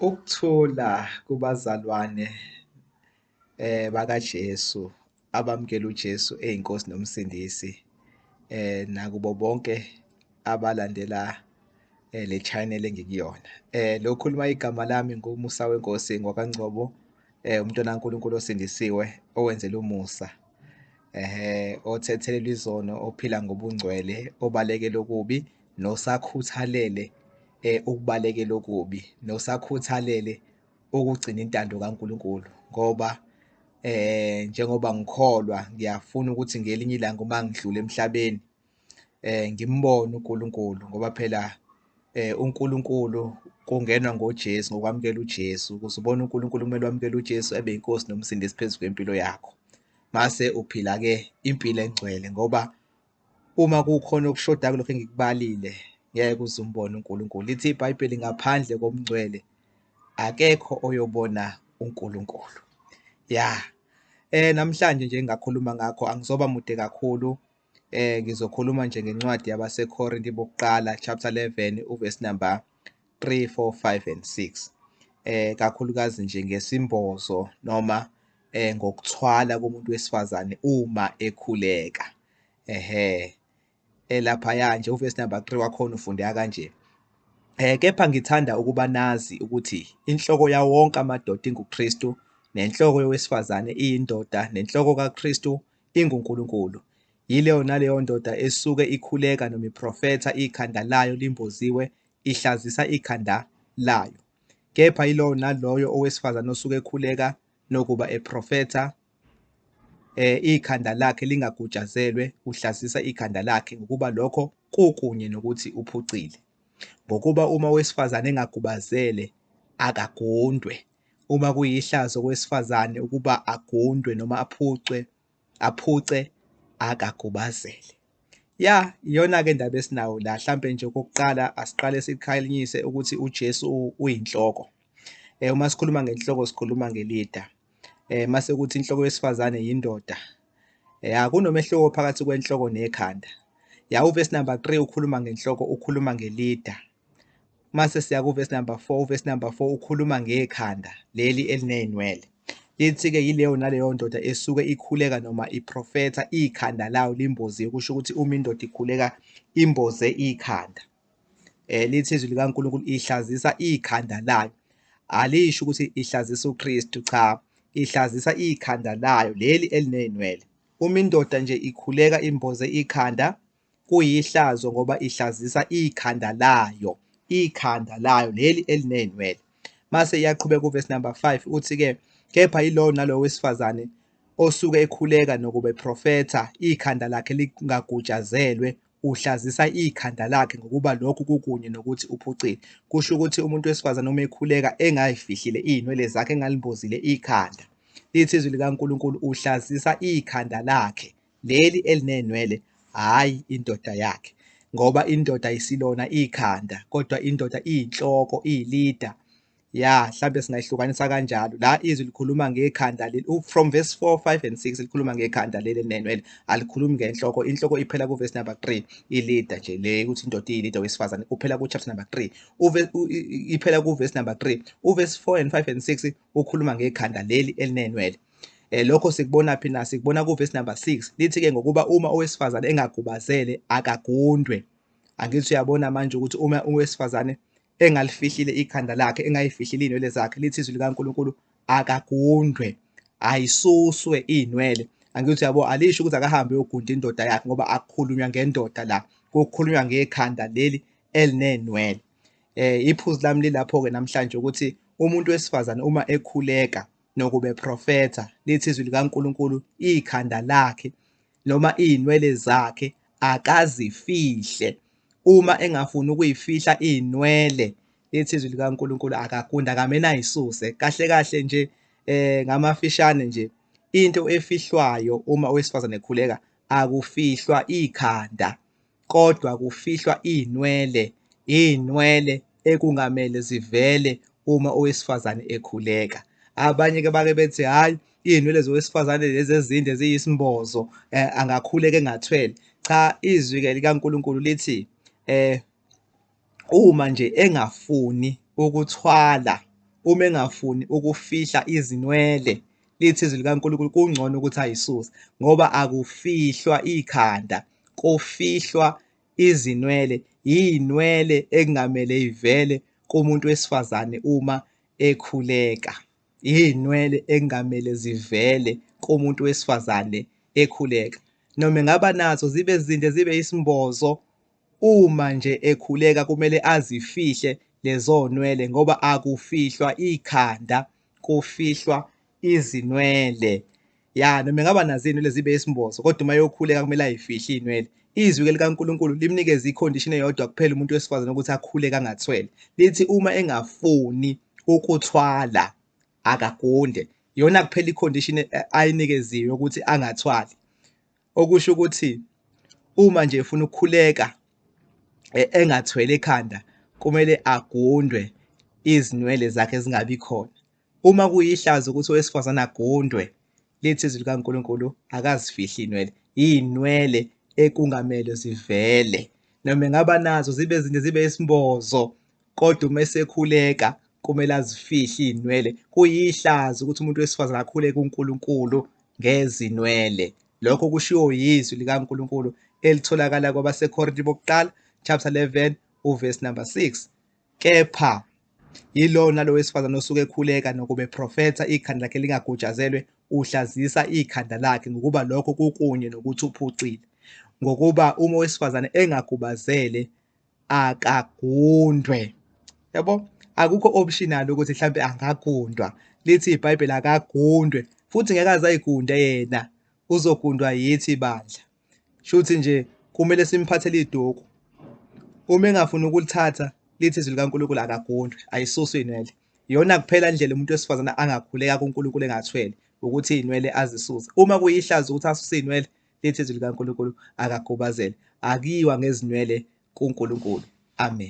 Ukuthula kubazalwane bakaJesu abamukela uJesu eyinkosi nomsindisi nakubo bonke abalandela le channel engikuyona. Lokhuluma igama lami ngumusa wenkosi ngwakaNgcobo, umntwana kaNkulunkulu osindisiwe owenzela umusa. Othethelelwa izono, ophila ngobungcwele, obalekela okubi, nosakhuthalele ukubalekela okubi, nosakhuthalele ukugcina intando kaNkulunkulu. Ngoba njengoba ngikholwa, ngiyafuna ukuthi ngelinye ilanga uma ngidlula emhlabeni ngimbone uNkulunkulu, ngoba phela uNkulunkulu kungenwa ngoJesu, ngokwamukela uJesu. Ukuze ubone uNkulunkulu kumele wamukele uJesu abe inkosi nomsindisi phezu kwempilo yakho. Mase uphila-ke impilo engcwele, ngoba uma kukhona okushodayo kulokhu engikubalile ngeke uze umbone uNkulunkulu. Lithi iBhayibheli, ngaphandle komngcwele akekho oyobona uNkulunkulu. Namhlanje nje ngakhuluma ngakho, angizoba mude kakhulu. Ngizokhuluma nje ngencwadi yabaseKhorinti bokuqala, chapter 11, uverse number 3, 4, 5 and 6. Kakhulukazi nje ngesimbozo noma ngokuthwala komuntu wesifazane uma ekhuleka. Laphaya nje uverse number 3 wakhona ufundeka kanje. Kepha ngithanda ukuba nazi ukuthi inhloko yawo wonke amadoda inguKristu, nenhloko yowesifazane iyindoda, nenhloko kaKristu inguNkulunkulu. Yileyo naleyo ndoda esuke ikhuleka noma iprofetha ikhanda layo limboziwe, ihlazisa ikhanda layo. Kepha yilowo naloyo owesifazane osuke ekhuleka nokuba eprofetha ikhanda lakhe lingagutshazelwe, uhlazisa ikhanda lakhe, ngokuba lokho kukunye nokuthi uphucile. Ngokuba uma owesifazane engagubazele akagundwe, uma kuyihlazo kowesifazane ukuba agundwe noma aphuce akagubazele. Iyona-ke indaba esinayo la. Hlampe nje okokuqala asiqale sikhanyise ukuthi uJesu uyinhloko. Uma sikhuluma ngenhloko sikhuluma nge-leader. Mase kuthi inhloko yesifazane yindoda. Kunomehluko phakathi kwenhloko nekhanda. Uverse number 3 ukhuluma ngenhloko, ukhuluma nge-leader. Mase siya kuverse number 4, uverse number 4 ukhuluma ngekhanda leli eliney'nwele. Lithi-ke yileyo naleyo ndoda esuke ikhuleka noma iprofetha ikhanda layo limboziwe. Kusho ukuthi uma indoda ikhuleka imboze ikhanda. Lithi izwi likaNkulunkulu ihlazisa ikhanda layo. Alisho ukuthi ihlazisa uKristu, cha, ihlazisa ikhanda layo leli eliney'nwele. Uma indoda nje ikhuleka imboze ikhanda, kuyihlazo ngoba ihlazisa ikhanda layo leli eliney'nwele. Mase iyaqhubeka uverse number 5 uthi-ke, kepha yilowo nalowo wesifazane osuke ekhuleka nokuba eprofetha ikhanda lakhe lingagutshazelwe, uhlazisa ikhanda lakhe, ngokuba lokhu kukunye nokuthi uphucile. Kusho ukuthi umuntu wesifazane uma ekhuleka engay'fihlile iy'nwele zakhe, engalimbozile ikhanda, lithi izwi likaNkulunkulu uhlazisa ikhanda lakhe leli eliney'nwele, hhayi indoda yakhe. Ngoba indoda isilona ikhanda, kodwa indoda iyinhloko, iyi-leader. Hlampe singayihlukanisa kanjalo. La izwi likhuluma ngekhanda leli, from verse 4, 5 and 6 likhuluma ngekhanda leli eliney'nwele, alikhulumi ngenhloko. Inhloko iphela kuverse number 3, i-leader nje le, ukuthi indoda iyi-leader wesifazane, uphela ku-chapter number 3. Iphela kuverse number 3. Uverse 4 and 5 and 6 ukhuluma ngekhanda leli eliney'nwele. Lokho sikubonaphi na? Sikubona kuverse number 6. Lithi-ke, ngokuba uma owesifazane engagubazele akagundwe. Angithi uyabona manje ukuthi uma owesifazane engalifihlile ikhanda lakhe, engay'fihlile iy'nwele zakhe, lithi izwi likaNkulunkulu akagundwe, ayisuswe iy'nwele. Angithi uyabo, alisho ukuthi akahambe uyogunda indoda yakhe, ngoba akukhulunywa ngendoda la, kukhulunywa ngekhanda leli eliney'nwele. Iphuzu lami lilapho-ke namhlanje ukuthi umuntu wesifazane uma ekhuleka nokuba eprofetha, lithi izwi likaNkulunkulu ikhanda lakhe noma iy'nwele zakhe akazifihle. Uma engafuni ukuyifihla iy'nwele, lithi izwi likaNkulunkulu akagunda, akamele ay'suse. Kahle kahle nje ngamafishane nje, into efihlwayo uma owesifazane ekhuleka akufihlwa ikhanda, kodwa kufihlwa iy'nwele ekungamele zivele uma owesifazane ekhuleka. Abanye-ke bake bethi, hhayi, iy'nwele zowesifazane lezi ezinde ziyisimbozo, angakhuleka engathwele. Cha, izwi-ke likaNkulunkulu lithi uma nje engafuni ukuthwala uma engafuni ukufihla izinwele, lithi izwi likaNkulunkulu kungcono ukuthi ayisuse, ngoba akufihlwa ikhanda, kufihlwa izinwele. Iy'nwele ekungamele ivele kumuntu wesifazane uma ekhuleka. Iy'nwele ekungamele zivele kumuntu wesifazane ekhuleka. Noma engaba nazo zibe zinde zibe isimbozo, uma nje ekhuleka kumele azifihle lezo nwele, ngoba akufihlwa ikhanda, kufihlwa izinwele. Ya, noma engaba nazo iy'nwele zibe isimbozo, kodwa uma yokhuleka kumele ay'fihle iy'nwele. Izwi-ke likaNkulunkulu limnikeza i-condition eyodwa kuphela umuntu wesifazane ukuthi akhuleke angathwele. Lithi uma engafuni ukuthwala akagunde. Iyona kuphela i-condition ayinikeziwe ukuthi angathwali. Okusho ukuthi uma nje efuna ukukhuleka engathwele ekhanda, kumele agundwe izinwele zakhe zingabi khona. Uma kuyihlazo ukuthi owesifazane agundwe, lithi izwi likaNkulunkulu akazifihli iy'nwele. Iy'nwele ekungamele zivele, noma engaba nazo zibe zinde zibe isimbozo, kodwa uma esekhuleka kumele azifihle iy'nwele. Kuyihlazo ukuthi umuntu wesifazane akhuleke uNkulunkulu ngezinwele. Lokho kushiwo yizwi likaNkulunkulu elitholakala kwabaseKorinte bokuqala, chapter 11, verse number 6. Kepha yilo nalo wesifazane osuke ekhuleka nokuba eprofetha ikhanda lakhe lingagutshazelwe, uhlazisa ikhanda lakhe ngokuba lokho kukunye nokuthi uphucile. Ngokuba uma owesifazane engagubazele akagundwe. Yabo? Akukho optional ukuthi mhlambe angagundwa. Lithi iBhayibheli akagundwe, futhi ngeke aze ayigunde yena, uzogundwa yithi ibandla. Shuthi nje kumele simphathele iduku. Uma engafuni ukulithatha, lithi izwi likaNkulunkulu akagundwe, ayisuswe iy'nwele. Iyona kuphela indlela umuntu wesifazane angakhuleka kuNkulunkulu engathwele, ukuthi iy'nwele azisuse. Uma kuyihlazo ukuthi asuse iy'nwele, lithi izwi likaNkulunkulu akagubazele. Akiyiwa ngezinwele kuNkulunkulu. Amen.